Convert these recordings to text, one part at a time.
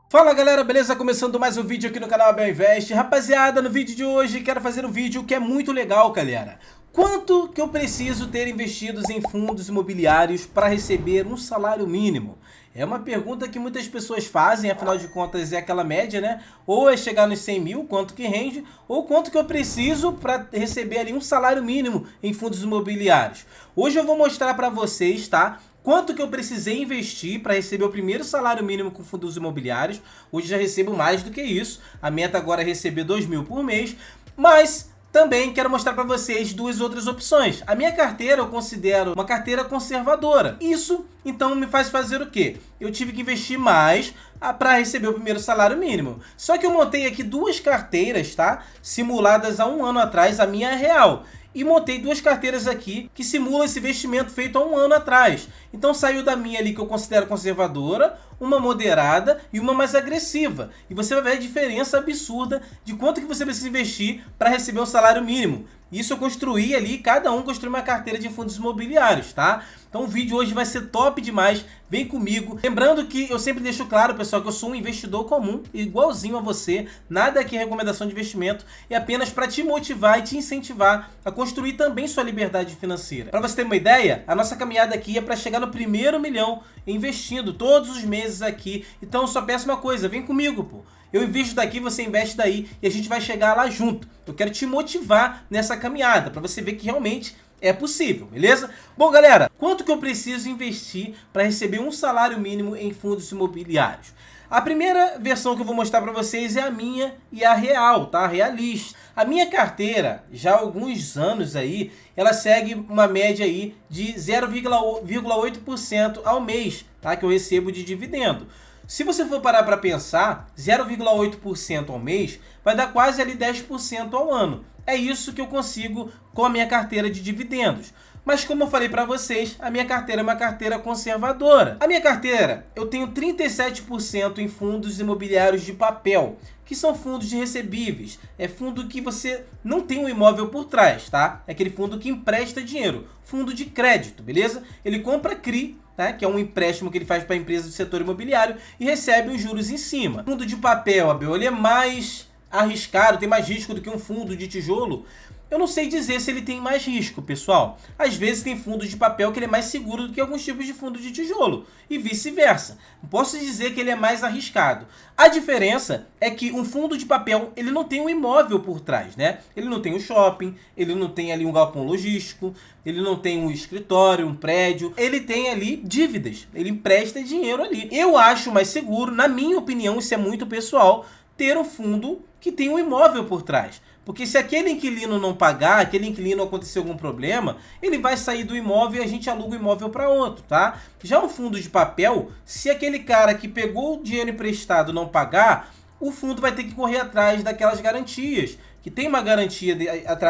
Fala galera, beleza? Começando mais um vídeo aqui no canal Abel Invest. Rapaziada, no vídeo de hoje quero fazer um vídeo que é muito legal, galera. Quanto que eu preciso ter investidos em fundos imobiliários para receber um salário mínimo? É uma pergunta que muitas pessoas fazem, afinal de contas é aquela média, né? Ou é chegar nos 100 mil, quanto que rende, ou quanto que eu preciso para receber ali um salário mínimo em fundos imobiliários. Hoje eu vou mostrar para vocês, tá? Quanto que eu precisei investir para receber o primeiro salário mínimo com fundos imobiliários. Hoje já recebo mais do que isso. A meta agora é receber 2 mil por mês. Mas também quero mostrar para vocês duas outras opções. A minha carteira eu considero uma carteira conservadora. Isso, então, me faz fazer o quê? Eu tive que investir mais para receber o primeiro salário mínimo. Só que eu montei aqui duas carteiras, tá? Simuladas há um ano atrás, a minha é real. E montei duas carteiras aqui que simulam esse investimento feito há um ano atrás. Então saiu da minha ali que eu considero conservadora, uma moderada e uma mais agressiva. E você vai ver a diferença absurda de quanto que você precisa investir para receber um salário mínimo. Isso eu construí ali, cada um construiu uma carteira de fundos imobiliários, tá? Então o vídeo hoje vai ser top demais, vem comigo. Lembrando que eu sempre deixo claro, pessoal, que eu sou um investidor comum, igualzinho a você. Nada aqui é recomendação de investimento, é apenas para te motivar e te incentivar a construir também sua liberdade financeira. Para você ter uma ideia, a nossa caminhada aqui é para chegar no primeiro milhão investindo todos os meses aqui. Então eu só peço uma coisa, vem comigo, pô. Eu invisto daqui, você investe daí e a gente vai chegar lá junto. Eu quero te motivar nessa caminhada, para você ver que realmente é possível, beleza? Bom, galera, quanto que eu preciso investir para receber um salário mínimo em fundos imobiliários? A primeira versão que eu vou mostrar para vocês é a minha e a real, tá? A realista. A minha carteira, já há alguns anos aí, ela segue uma média aí de 0,8% ao mês, tá? Que eu recebo de dividendo. Se você for parar para pensar, 0,8% ao mês vai dar quase ali 10% ao ano. É isso que eu consigo com a minha carteira de dividendos. Mas como eu falei para vocês, a minha carteira é uma carteira conservadora. A minha carteira, eu tenho 37% em fundos imobiliários de papel, que são fundos de recebíveis. É fundo que você não tem um imóvel por trás, tá? É aquele fundo que empresta dinheiro, fundo de crédito, beleza? Ele compra CRI, né, que é um empréstimo que ele faz para a empresa do setor imobiliário e recebe os juros em cima. Fundo de papel, Abel, ele é mais arriscado, tem mais risco do que um fundo de tijolo. Eu não sei dizer se ele tem mais risco, pessoal. Às vezes tem fundo de papel que ele é mais seguro do que alguns tipos de fundo de tijolo e vice-versa. Posso dizer que ele é mais arriscado. A diferença é que um fundo de papel, ele não tem um imóvel por trás, né? Ele não tem um shopping, ele não tem ali um galpão logístico, ele não tem um escritório, um prédio, ele tem ali dívidas, ele empresta dinheiro ali. Eu acho mais seguro, na minha opinião, isso é muito pessoal, ter um fundo que tem um imóvel por trás. Porque se aquele inquilino não pagar, aquele inquilino acontecer algum problema, ele vai sair do imóvel e a gente aluga o imóvel para outro, tá? Já um fundo de papel, se aquele cara que pegou o dinheiro emprestado não pagar, o fundo vai ter que correr atrás daquelas garantias, que tem uma garantia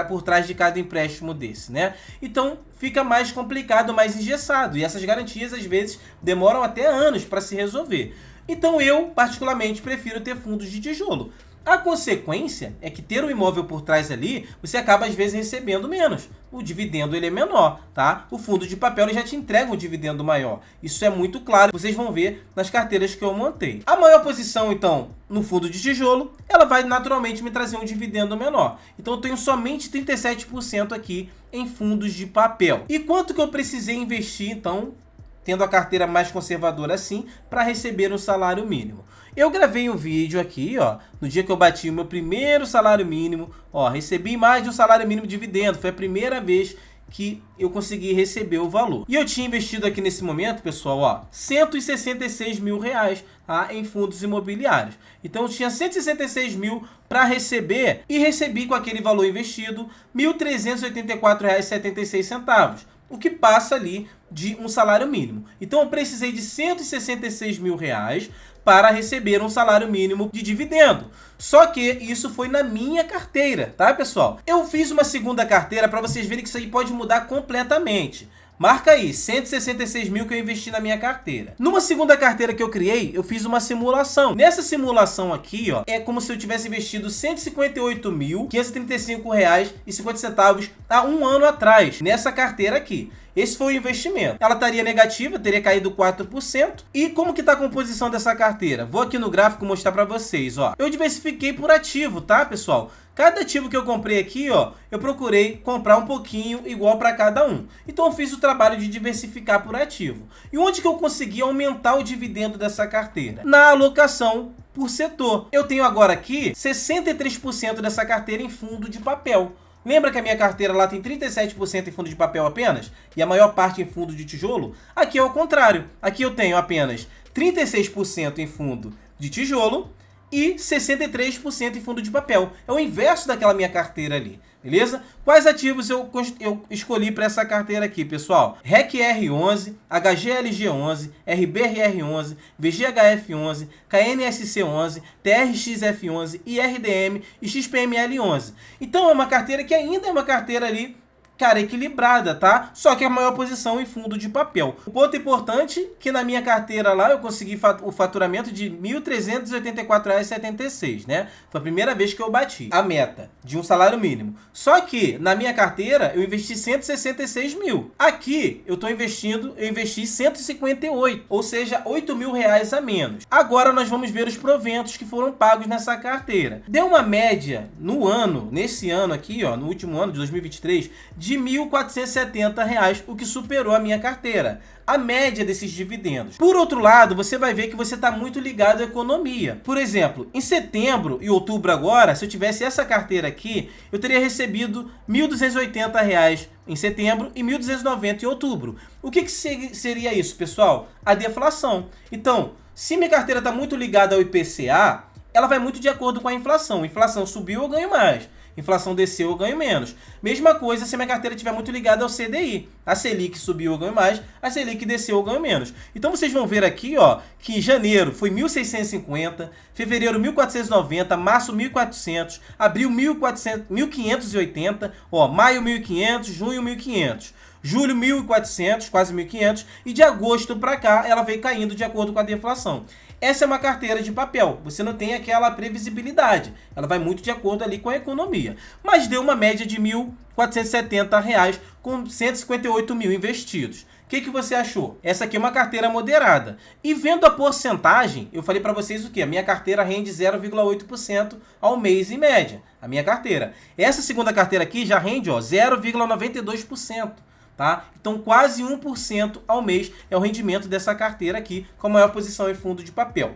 por trás de cada empréstimo desse, né? Então fica mais complicado, mais engessado, e essas garantias às vezes demoram até anos para se resolver. Então eu, particularmente, prefiro ter fundos de tijolo. A consequência é que ter um imóvel por trás ali, você acaba às vezes recebendo menos. O dividendo ele é menor, tá? O fundo de papel ele já te entrega um dividendo maior. Isso é muito claro, vocês vão ver nas carteiras que eu montei. A maior posição, então, no fundo de tijolo, ela vai naturalmente me trazer um dividendo menor. Então eu tenho somente 37% aqui em fundos de papel. E quanto que eu precisei investir, então, tendo a carteira mais conservadora assim, para receber um salário mínimo? Eu gravei um vídeo aqui, ó, no dia que eu bati o meu primeiro salário mínimo, ó, recebi mais de um salário mínimo de dividendo, foi a primeira vez que eu consegui receber o valor. E eu tinha investido aqui nesse momento, pessoal, ó, 166 mil reais, tá, em fundos imobiliários. Então eu tinha 166 mil para receber e recebi com aquele valor investido R$ 1.384,76. O que passa ali de um salário mínimo. Então eu precisei de 166 mil reais para receber um salário mínimo de dividendo. Só que isso foi na minha carteira, tá, pessoal? Eu fiz uma segunda carteira para vocês verem que isso aí pode mudar completamente. Marca aí, 166 mil que eu investi na minha carteira. Numa segunda carteira que eu criei, eu fiz uma simulação. Nessa simulação aqui, ó, é como se eu tivesse investido R$ 158.535,50 há um ano atrás, nessa carteira aqui. Esse foi o investimento. Ela estaria negativa, teria caído 4%. E como que está a composição dessa carteira? Vou aqui no gráfico mostrar para vocês, ó. Eu diversifiquei por ativo, tá, pessoal? Cada ativo que eu comprei aqui, ó, eu procurei comprar um pouquinho igual para cada um. Então eu fiz o trabalho de diversificar por ativo. E onde que eu consegui aumentar o dividendo dessa carteira? Na alocação por setor. Eu tenho agora aqui 63% dessa carteira em fundo de papel. Lembra que a minha carteira lá tem 37% em fundo de papel apenas? E a maior parte em fundo de tijolo? Aqui é o contrário. Aqui eu tenho apenas 36% em fundo de tijolo e 63% em fundo de papel. É o inverso daquela minha carteira ali, beleza? Quais ativos eu escolhi para essa carteira aqui, pessoal? REC-R11, HGLG11, RBRR11, VGHF11, KNSC11, TRXF11, IRDM e XPML11. Então é uma carteira que ainda é uma carteira ali, cara, equilibrada, tá? Só que a maior posição em fundo de papel. O ponto importante é que na minha carteira lá eu consegui o faturamento de R$ 1.384,76, né? Foi a primeira vez que eu bati a meta de um salário mínimo. Só que na minha carteira eu investi 166 mil. Aqui eu investi 158, ou seja, R$ 8.000 a menos. Agora nós vamos ver os proventos que foram pagos nessa carteira. Deu uma média no ano, nesse ano aqui, ó, no último ano de 2023, de R$ 1.470, o que superou a minha carteira, a média desses dividendos. Por outro lado, você vai ver que você está muito ligado à economia. Por exemplo, em setembro e outubro agora, se eu tivesse essa carteira aqui, eu teria recebido R$ 1.280 em setembro e R$ 1.290 em outubro. O que seria isso, pessoal? A deflação. Então, se minha carteira está muito ligada ao IPCA, ela vai muito de acordo com a inflação. A inflação subiu, eu ganho mais. Inflação desceu, eu ganho menos. Mesma coisa se a minha carteira estiver muito ligada ao CDI. A Selic subiu, eu ganho mais. A Selic desceu, eu ganho menos. Então vocês vão ver aqui, ó, que janeiro foi 1.650, fevereiro 1.490, março 1.400, abril 1.580, ó, maio 1.500, junho 1.500. Julho 1.400, quase 1.500, e de agosto para cá ela veio caindo de acordo com a deflação. Essa é uma carteira de papel, você não tem aquela previsibilidade, ela vai muito de acordo ali com a economia. Mas deu uma média de R$ 1.470 com 158 mil investidos. O que você achou? Essa aqui é uma carteira moderada. E vendo a porcentagem, eu falei para vocês o que? A minha carteira rende 0,8% ao mês em média, a minha carteira. Essa segunda carteira aqui já rende 0,92%. Tá? Então quase 1% ao mês é o rendimento dessa carteira aqui, com a maior posição em fundo de papel.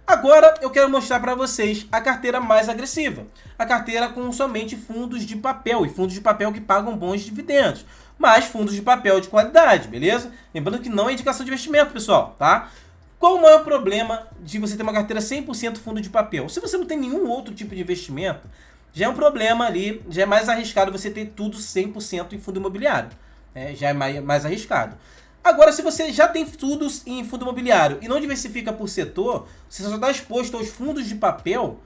Agora eu quero mostrar para vocês a carteira mais agressiva, a carteira com somente fundos de papel, e fundos de papel que pagam bons dividendos, mas fundos de papel de qualidade, beleza? Lembrando que não é indicação de investimento, pessoal, tá? Qual o maior problema de você ter uma carteira 100% fundo de papel? Se você não tem nenhum outro tipo de investimento, já é um problema ali, já é mais arriscado você ter tudo 100% em fundo imobiliário. Já é mais arriscado. Agora, se você já tem tudo em fundo imobiliário e não diversifica por setor, você só está exposto aos fundos de papel,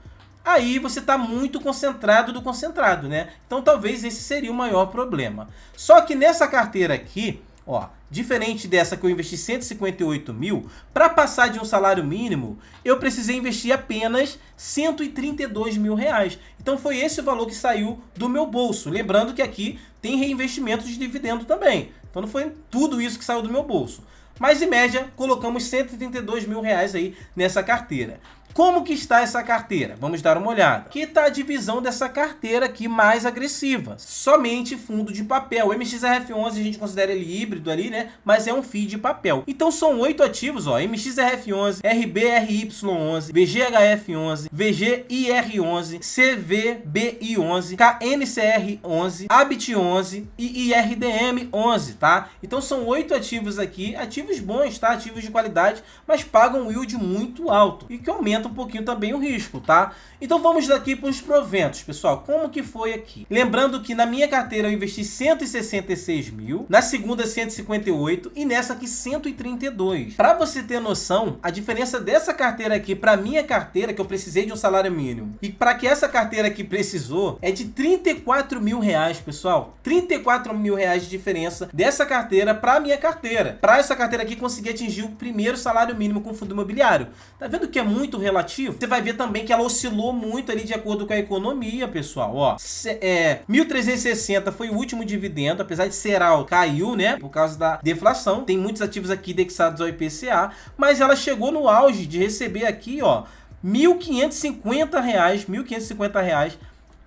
aí você está muito concentrado do concentrado, né? Então, talvez esse seria o maior problema. Só que nessa carteira aqui, ó, diferente dessa que eu investi 158 mil, para passar de um salário mínimo, eu precisei investir apenas 132 mil reais. Então foi esse o valor que saiu do meu bolso. Lembrando que aqui tem reinvestimento de dividendo também. Então não foi tudo isso que saiu do meu bolso. Mas em média, colocamos 132 mil reais aí nessa carteira. Como que está essa carteira? Vamos dar uma olhada. Aqui está a divisão dessa carteira aqui mais agressiva. Somente fundo de papel. O MXRF11 a gente considera ele híbrido ali, né? Mas é um FII de papel. Então são 8 ativos, ó. MXRF11, RBRY11, VGHF11, VGIR11, CVBI11, KNCR11, ABIT11 e IRDM11, tá? Então são 8 ativos aqui, ativos bons, tá? Ativos de qualidade, mas pagam um yield muito alto e que aumenta aumenta um pouquinho também o risco, tá? Então vamos daqui para os proventos, pessoal. Como que foi aqui? Lembrando que na minha carteira eu investi 166 mil, na segunda 158 e nessa aqui 132. Para você ter noção, a diferença dessa carteira aqui para minha carteira, que eu precisei de um salário mínimo, e para que essa carteira aqui precisou, é de 34 mil reais, pessoal. 34 mil reais de diferença dessa carteira para minha carteira. Para essa carteira aqui conseguir atingir o primeiro salário mínimo com fundo imobiliário. Tá vendo que é muito relativo? Você vai ver também que ela oscilou muito ali de acordo com a economia, pessoal. Ó, 1.360 foi o último dividendo, apesar de ser alto, caiu, né? Por causa da deflação. Tem muitos ativos aqui indexados ao IPCA, mas ela chegou no auge de receber aqui, ó, R$1.550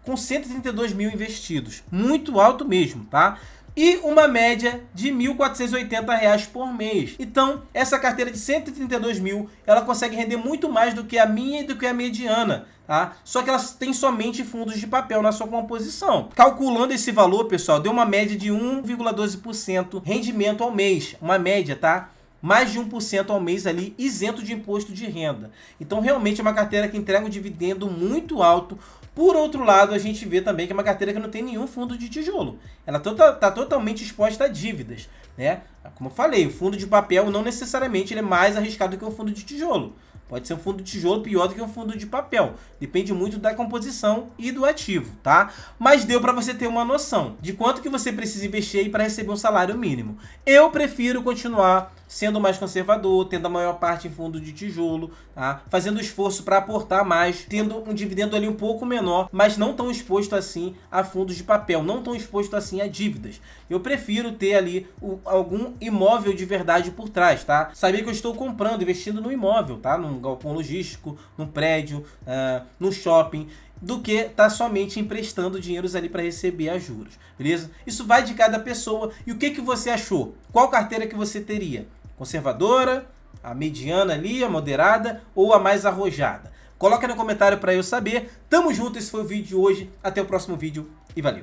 com 132 mil investidos. Muito alto mesmo, tá? E uma média de R$1.480 por mês. Então, essa carteira de 132 mil, ela consegue render muito mais do que a minha e do que a mediana, tá? Só que elas têm somente fundos de papel na sua composição. Calculando esse valor, pessoal, deu uma média de 1,12% rendimento ao mês. Uma média, tá? Mais de 1% ao mês ali, isento de imposto de renda. Então, realmente é uma carteira que entrega um dividendo muito alto. Por outro lado, a gente vê também que é uma carteira que não tem nenhum fundo de tijolo. Ela está totalmente exposta a dívidas, né? Como eu falei, o fundo de papel não necessariamente ele é mais arriscado que o fundo de tijolo. Pode ser um fundo de tijolo pior do que um fundo de papel. Depende muito da composição e do ativo, tá? Mas deu para você ter uma noção de quanto que você precisa investir aí para receber um salário mínimo. Eu prefiro continuar sendo mais conservador, tendo a maior parte em fundo de tijolo, tá? Fazendo esforço para aportar mais, tendo um dividendo ali um pouco menor, mas não tão exposto assim a fundos de papel, não tão exposto assim a dívidas. Eu prefiro ter ali algum imóvel de verdade por trás, tá? Saber que eu estou comprando, investindo no imóvel, tá? Num galpão logístico, num prédio, num shopping, do que tá somente emprestando dinheiros ali para receber a juros, beleza? Isso vai de cada pessoa. E o que que você achou? Qual carteira que você teria? Conservadora, a mediana ali, a moderada ou a mais arrojada? Coloca no comentário para eu saber. Tamo junto, esse foi o vídeo de hoje. Até o próximo vídeo e valeu!